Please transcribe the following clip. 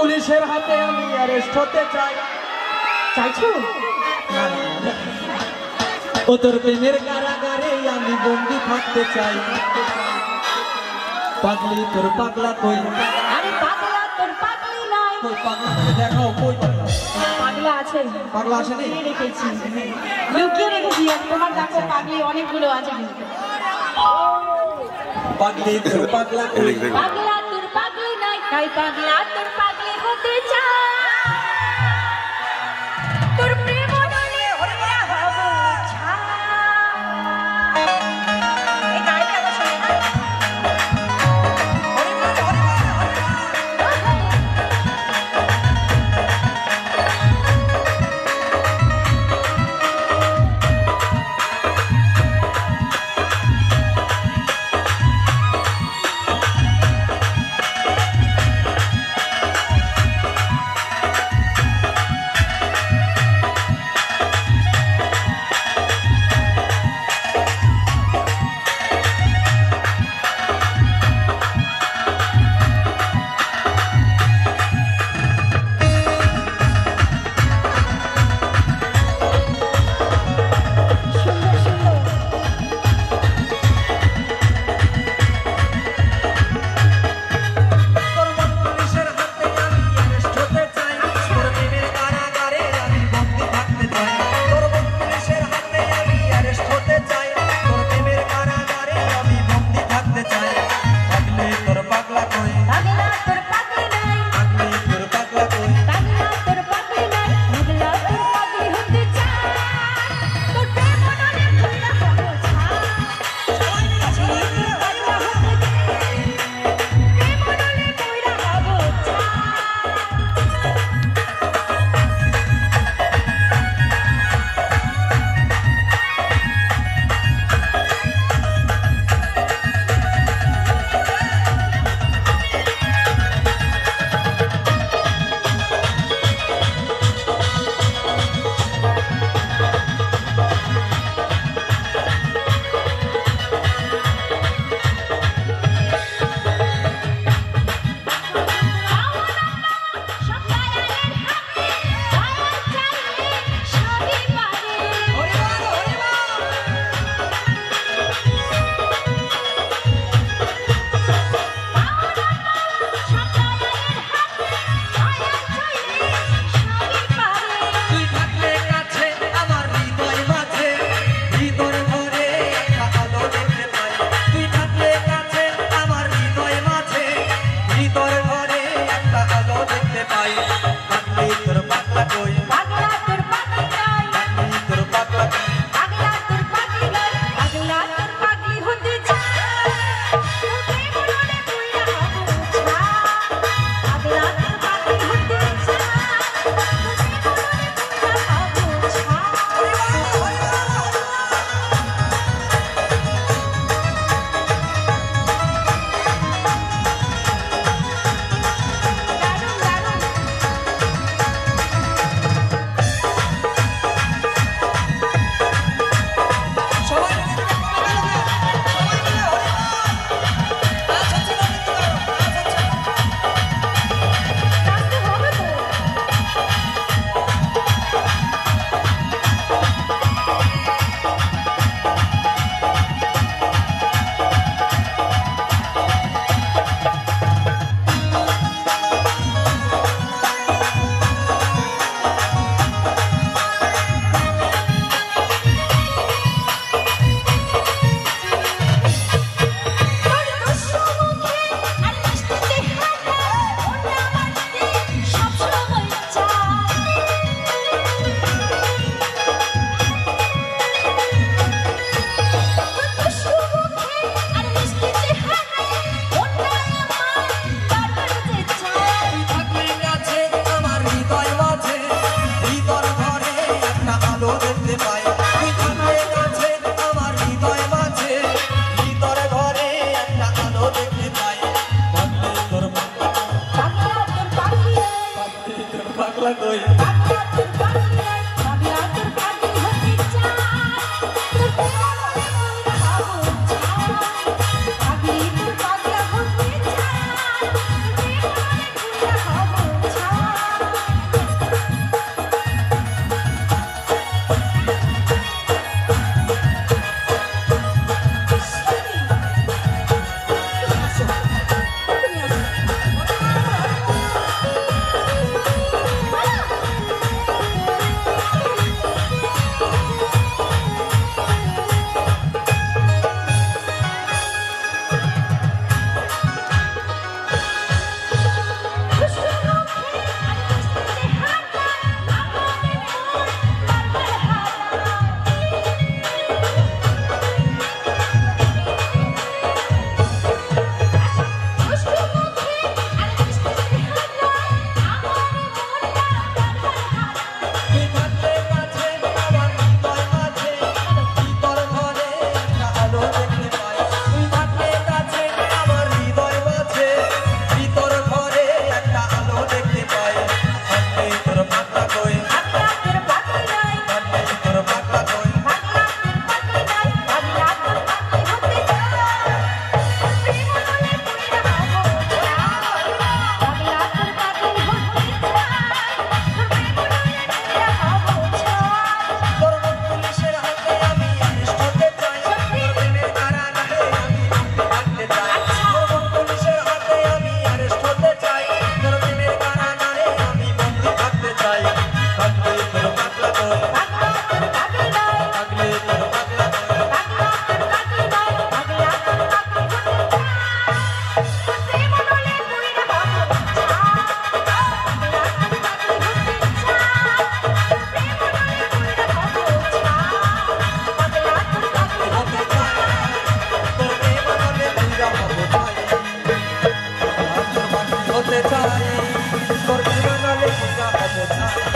পুলিশের হাতে আমি অ্যারেস্ট হতে চাই। চাইছো? ও তোর প্রেমের কারাগারে আমি বন্দি থাকতে চাই। পাগলি তোর পাগলা কই? আরে পাগলা তোর পাগলি নাই। কই পাগলা দেখাও, কই পাগলা? পাগলা আছে। পাগলা আছে নি? রেখেছি, লুকিয়ে রেখেছি। তোমার দেখো পাগলি অনেকগুলো আছে কিন্তু। পাগলি তোর পাগলা কই? পাগলা তোর পাগলি নাই, তাই পাগলা তোর পাগলি হতে চাই। তোর প্রেম বলে ওরা হব ছাই। এই গাইটা তো শোনে না। তোর বিনা নালে পূজা হবে না